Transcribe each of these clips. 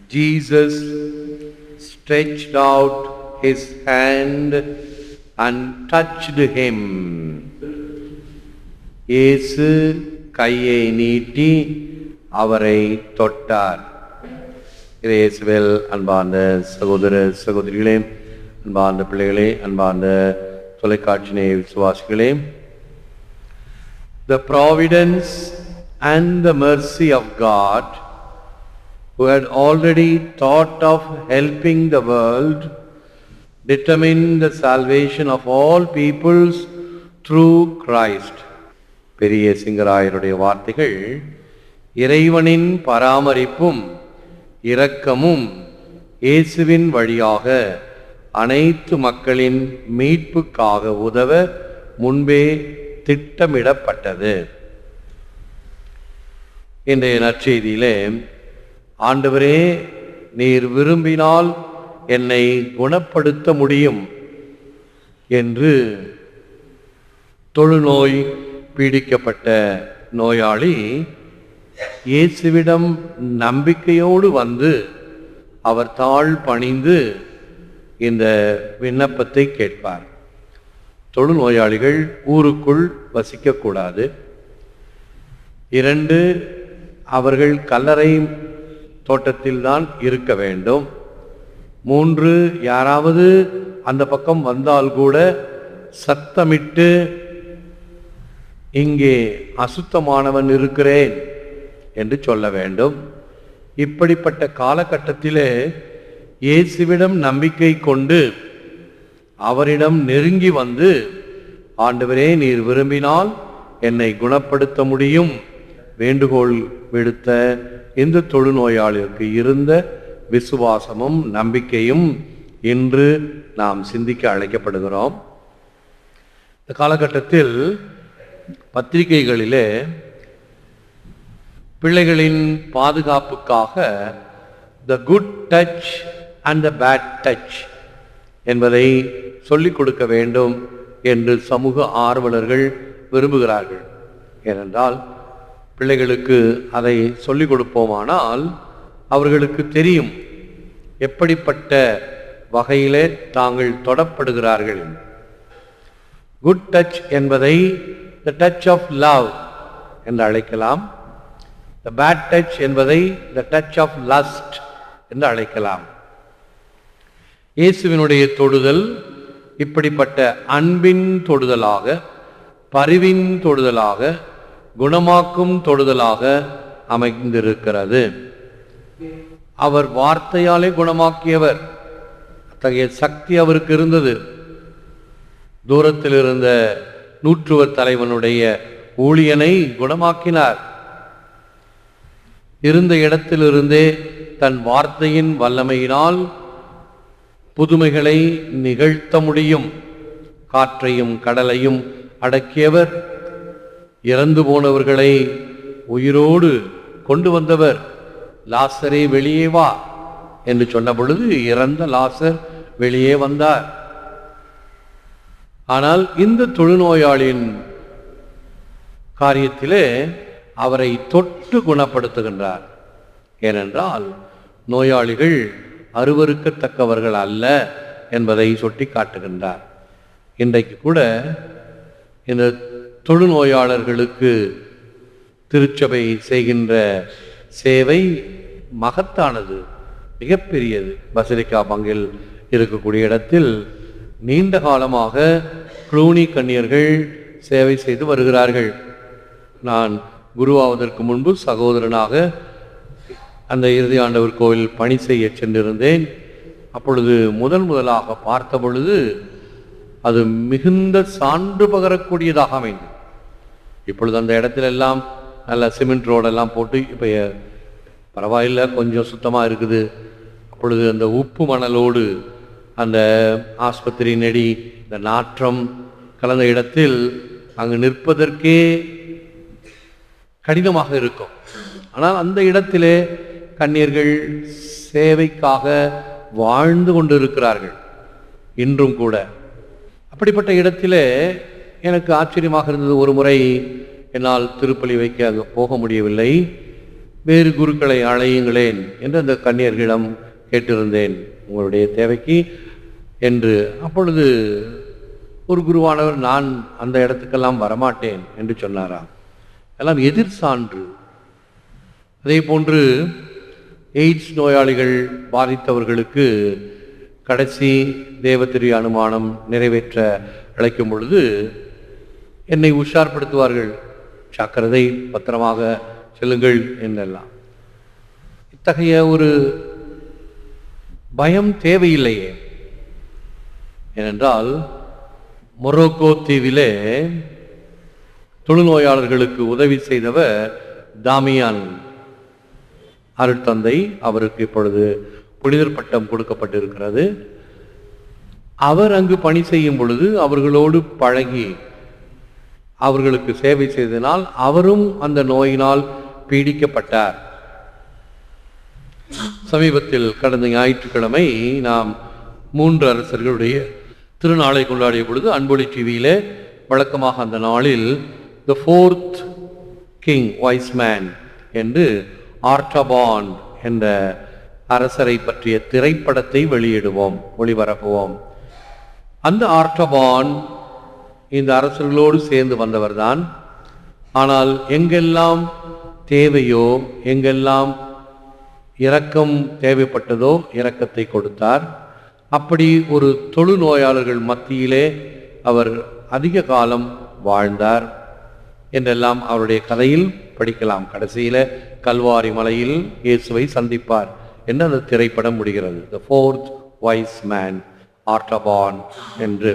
Jesus stretched out his hand and touched him. இயேசு கையை நீட்டி அவரை தொட்டார். இயேசுவில் அன்பார்ந்த சகோதர சகோதரிகளே, அன்பார்ந்த பிள்ளைகளே, அன்பார்ந்த தொலைக்காட்சி நேய விசுவாசிகளே, the providence and the mercy of God, who had already thought of helping the world, determined the salvation of all peoples through Christ. பெரிய சிங்கராயருடைய வார்த்தைகள், இறைவனின் பராமரிப்பும் இரக்கமும் இயேசுவின் வழியாக அனைத்து மக்களின் மீட்புக்காக உதவ முன்பே திட்டமிடப்பட்டது. இன்றைய நற்செய்தியிலே, ஆண்டவரே, நீர் விரும்பினால் என்னை குணப்படுத்த முடியும் என்று தொழுநோய் பீடிக்கப்பட்ட நோயாளி இயேசுவிடம் நம்பிக்கையோடு வந்து அவர் தாழ் பணிந்து இந்த விண்ணப்பத்தை கேட்பார். தொழுநோயாளிகள் ஊருக்குள் வசிக்கக்கூடாது. 2, அவர்கள் கல்லறை தோட்டத்தில்தான் இருக்க வேண்டும். 3, யாராவது அந்த பக்கம் வந்தால் கூட சத்தமிட்டு, இங்கே அசுத்தமானவன் இருக்கிறேன் என்று சொல்ல வேண்டும். இப்படிப்பட்ட காலகட்டத்திலே இயேசுவிடம் நம்பிக்கை கொண்டு அவரிடம் நெருங்கி வந்து, ஆண்டவரே, நீர் விரும்பினால் என்னை குணப்படுத்த முடியும் வேண்டுகோள் விடுத்த இந்த தொழுநோயாளிற்கு இருந்த விசுவாசமும் நம்பிக்கையும் இன்று நாம் சிந்திக்க அழைக்கப்படுகிறோம். இந்த காலகட்டத்தில் பத்திரிகைகளிலே பிள்ளைகளின் பாதுகாப்புக்காக the good touch and the bad touch என்பதை சொல்லிக் கொடுக்க வேண்டும் என்று சமூக ஆர்வலர்கள் விரும்புகிறார்கள். ஏனென்றால் பிள்ளைகளுக்கு அதை சொல்லிக் கொடுப்போமானால் அவர்களுக்கு தெரியும் எப்படிப்பட்ட வகையிலே தாங்கள் தொடப்படுகிறார்கள். குட் டச் என்பதை த டச் ஆஃப் லவ் என்று அழைக்கலாம். த பேட் டச் என்பதை த டச் ஆஃப் லஸ்ட் என்று அழைக்கலாம். இயேசுவினுடைய தொடுதல் இப்படிப்பட்ட அன்பின் தொடுதலாக, பரிவின் தொடுதலாக, குணமாக்கும் தொடுதலாக அமைந்திருக்கிறது. அவர் வார்த்தையாலே குணமாக்கியவர். அத்தகைய சக்தி அவருக்கு இருந்தது. தூரத்தில் இருந்த நூற்றுவர் தலைவனுடைய ஊழியனை குணமாக்கினார். இருந்த இடத்திலிருந்தே தன் வார்த்தையின் வல்லமையினால் புதுமைகளை நிகழ்த்த முடியும். காற்றையும் கடலையும் அடக்கியவர், இறந்து போனவர்களை உயிரோடு கொண்டு வந்தவர். லாசரே வெளியே வா என்று சொன்ன பொழுது இறந்த லாசர் வெளியே வந்தார். ஆனால் இந்த தொழுநோயாளியின் காரியத்திலே அவரை தொட்டு குணப்படுத்துகின்றார். ஏனென்றால் நோயாளிகள் அருவருக்கத்தக்கவர்கள் அல்ல என்பதை சுட்டி காட்டுகின்றார். இன்றைக்கு கூட இந்த தொழுநோயாளர்களுக்கு திருச்சபை செய்கின்ற சேவை மகத்தானது, மிகப்பெரியது. பசிலிக்கா பங்கில் இருக்கக்கூடிய இடத்தில் நீண்ட காலமாக க்ளூனி கன்னியர்கள் சேவை செய்து வருகிறார்கள். நான் குருவாவதற்கு முன்பு சகோதரனாக அந்த இறுதி ஆண்டவர் கோவில் பணி செய்ய சென்றிருந்தேன். அப்பொழுது முதலாக பார்த்த பொழுது அது மிகுந்த சான்று பகரக்கூடியதாக அமைந்தது. இப்பொழுது அந்த இடத்துல எல்லாம் நல்ல சிமெண்ட் ரோடெல்லாம் போட்டு இப்போ பரவாயில்லை, கொஞ்சம் சுத்தமாக இருக்குது. அப்பொழுது அந்த உப்பு மணலோடு அந்த ஆஸ்பத்திரி நெடி, இந்த நாற்றம் கலந்த இடத்தில் அங்கு நிற்பதற்கே கடினமாக இருக்கும். ஆனால் அந்த இடத்திலே கன்னியர்கள் சேவைக்காக வாழ்ந்து கொண்டிருக்கிறார்கள் இன்றும் கூட. அப்படிப்பட்ட இடத்திலே எனக்கு ஆச்சரியமாக இருந்தது. ஒரு முறை என்னால் திருப்பலி வைக்க அங்கே போக முடியவில்லை. வேறு குருக்களை அழையுங்களேன் என்று அந்த கன்னியர்களிடம் கேட்டிருந்தேன் உங்களுடைய தேவைக்கு என்று. அப்பொழுது ஒரு குருவானவர் நான் அந்த இடத்துக்கெல்லாம் வரமாட்டேன் என்று சொன்னாராம். எல்லாம் எதிர் சான்று. அதே போன்று எய்ட்ஸ் நோயாளிகள் பாதித்தவர்களுக்கு கடைசி தேவத்திரி அனுமானம் நிறைவேற்ற அழைக்கும் பொழுது என்னை உஷார்படுத்துவார்கள், ஜாக்கிரதை, பத்திரமாக செல்லுங்கள் என்றெல்லாம். இத்தகைய ஒரு பயம் தேவையில்லையே. ஏனென்றால் மொரோக்கோ தீவிலே தொழுநோயாளர்களுக்கு உதவி செய்தவர் தாமியான் அருட்தந்தை. அவருக்கு இப்பொழுது புனிதர் பட்டம் கொடுக்கப்பட்டிருக்கிறது. அவர் அங்கு பணி செய்யும் பொழுது அவர்களோடு பழகி அவர்களுக்கு சேவை செய்ததினால் அவரும் அந்த நோயினால் பீடிக்கப்பட்டார். சமீபத்தில் கடந்த ஞாயிற்றுக்கிழமை நாம் 3 அரசர்களுடைய திருநாளை கொண்டாடிய பொழுது அன்பொலி டிவியிலே வழக்கமாக அந்த நாளில் த 4th கிங் வைஸ் மேன் என்று ஆர்டபான் என்ற அரசரை பற்றிய திரைப்படத்தை வெளியிடுவோம், ஒளிபரப்புவோம். அந்த ஆர்டபான் இந்த அரசர்களோடு சேர்ந்து வந்தவர்தான். ஆனால் எங்கெல்லாம் தேவையோ, எங்கெல்லாம் இரக்கம் தேவைப்பட்டதோ இரக்கத்தை கொடுத்தார். அப்படி ஒரு தொழுநோயாளர்கள் மத்தியிலே அவர் அதிக காலம் வாழ்ந்தார் என்றெல்லாம் அவருடைய கதையில் படிக்கலாம். கடைசியில கல்வாரி மலையில் இயேசுவை சந்திப்பார் என்று அந்த திரைப்படம் முடிகிறது. த 4th வைஸ் மேன் ஆர்டபான் என்று.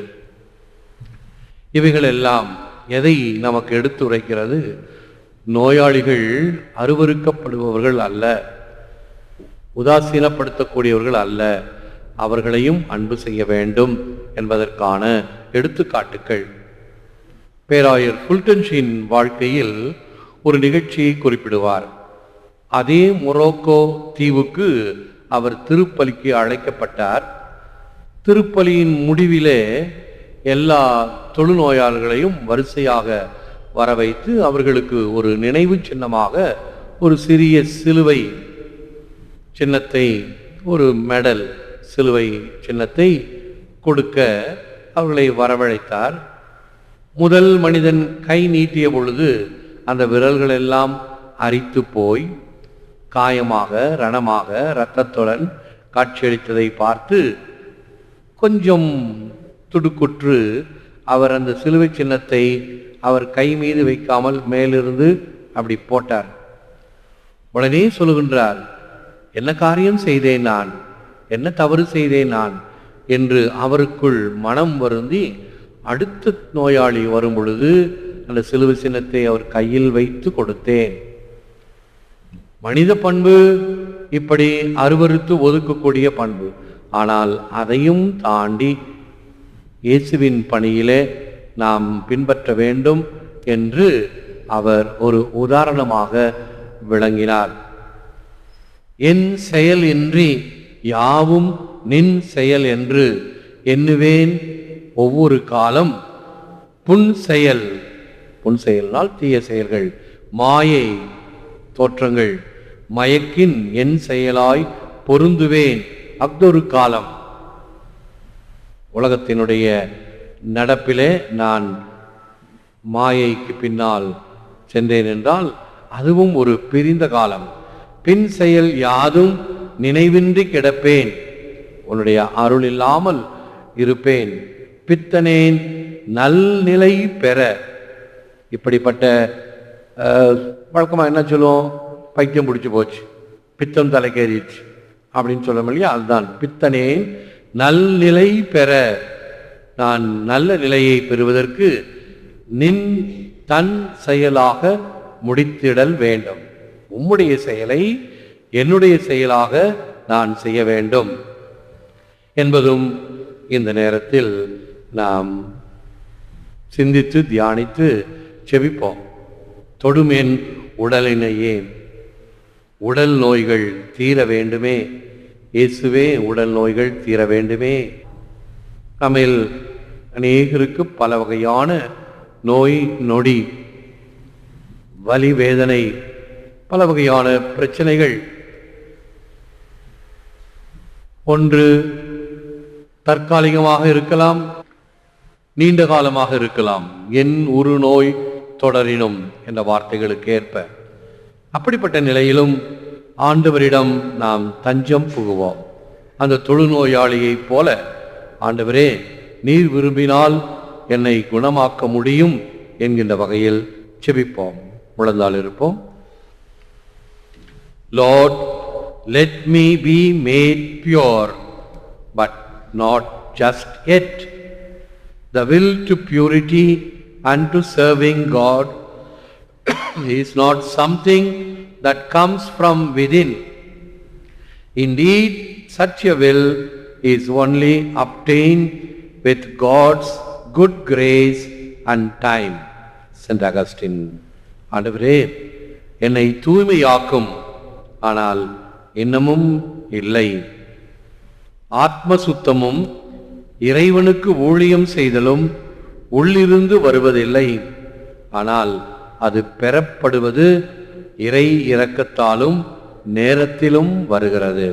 இவைகள் எல்லாம் எதை நமக்கு எடுத்துரைக்கிறது? நோயாளிகள் அருவருக்கப்படுபவர்கள் அல்ல, உதாசீனப்படுத்தக்கூடியவர்கள் அல்ல, அவர்களையும் அன்பு செய்ய வேண்டும் என்பதற்கான எடுத்துக்காட்டுக்கள். பேராயர் ஃபுல்டன்ஷின் வாழ்க்கையில் ஒரு நிகழ்ச்சியை குறிப்பிடுவார். அதே மொரோக்கோ தீவுக்கு அவர் திருப்பலிக்கு அழைக்கப்பட்டார். திருப்பலியின் முடிவிலே எல்லா தொழுநோயாளர்களையும் வரிசையாக வர வைத்து அவர்களுக்கு ஒரு நினைவு சின்னமாக ஒரு சிறிய சிலுவை சின்னத்தை, ஒரு மெடல் சிலுவை சின்னத்தை கொடுக்க அவர்களை வரவழைத்தார். முதல் மனிதன் கை நீட்டிய பொழுது அந்த விரல்கள் எல்லாம் அரித்து போய் காயமாக, ரணமாக, இரத்தத்துடன் காட்சியளித்ததை பார்த்து கொஞ்சம் துடுக்குற்று அவர் அந்த சிலுவை சின்னத்தை அவர் கை மீது வைக்காமல் மேலிருந்து அப்படி போட்டார். உடனே சொல்லுகின்றார், என்ன காரியம் செய்தேன் நான், என்ன தவறு செய்தேன் நான் என்று அவருக்குள் மனம் வருந்தி அடுத்த நோயாளி வரும் பொழுது அந்த சிலுவை சின்னத்தை அவர் கையில் வைத்து கொடுத்தேன். மனித பண்பு இப்படி அருவருத்து ஒதுக்கக்கூடிய பண்பு. ஆனால் அதையும் தாண்டி இயேசுவின் பணியிலே நாம் பின்பற்ற வேண்டும் என்று அவர் ஒரு உதாரணமாக விளங்கினார். என் செயல் இன்றி யாவும் நின் செயல் என்று எண்ணுவேன் ஒவ்வொரு காலம். புன் செயல், புன் செயல்னால் தீய செயல்கள், மாயை தோற்றங்கள் மயக்கின் என் செயலாய் பொருந்துவேன் அஃதொரு காலம். உலகத்தினுடைய நடப்பிலே நான் மாயைக்கு பின்னால் சென்றேன் என்றால் அதுவும் ஒரு பிரிந்த காலம். பின் செயல் யாதும் நினைவின்றி கிடப்பேன், உன்னுடைய அருள் இல்லாமல் இருப்பேன். பித்தனேன் நல்நிலை பெற. இப்படிப்பட்ட வழக்கமாக என்ன சொல்லுவோம், பைத்தியம் பிடிச்சி போச்சு, பித்தம் தலைக்கேறிச்சு அப்படின்னு சொல்ல இல்லையா, அதுதான் பித்தனேன் நல்நிலை பெற. நான் நல்ல நிலையை பெறுவதற்கு நின் தன் செயலாக முடித்திடல் வேண்டும். உம்முடைய செயலை என்னுடைய செயலாக நான் செய்ய வேண்டும் என்பதும் இந்த நேரத்தில் நாம் சிந்தித்து தியானித்து செபிப்போம். தொடுமென் உடலினையே, உடல் நோய்கள் தீர வேண்டுமே இயேசுவே, உடல் நோய்கள் தீர வேண்டுமே. நம்மில் அநேகருக்கு பல வகையான நோய் நொடி, வலி வேதனை பல வகையான பிரச்சனைகள். ஒன்று தற்காலிகமாக இருக்கலாம், நீண்ட காலமாக இருக்கலாம். என் ஒரு நோய் தொடரினும் என்ற வார்த்தைகளுக்கு ஏற்ப அப்படிப்பட்ட நிலையிலும் ஆண்டவரிடம் நாம் தஞ்சம் புகுவோம். அந்த தொழுநோயாளியைப் போல, ஆண்டவரே நீர் விரும்பினால் என்னை குணமாக்க முடியும் என்கின்ற வகையில் செபிப்போம். முழந்தால் இருப்போம். Lord, let me be made pure, but not just yet. The will to purity and to serving God is not something that comes from within. Indeed, such a will is only obtained with God's good grace and time. St. Augustine. ஆண்டவரே என்னை தூய்மையாக்கும், ஆனால் இன்னமும் இல்லை. ஆத்ம சுத்தமும் இறைவனுக்கு ஊழியம் செய்தலும் உள்ளிருந்து வருவதில்லை, ஆனால் அது பெறப்படுவது இறை இரக்கத்தாலும் நேரத்திலும் வருகிறது.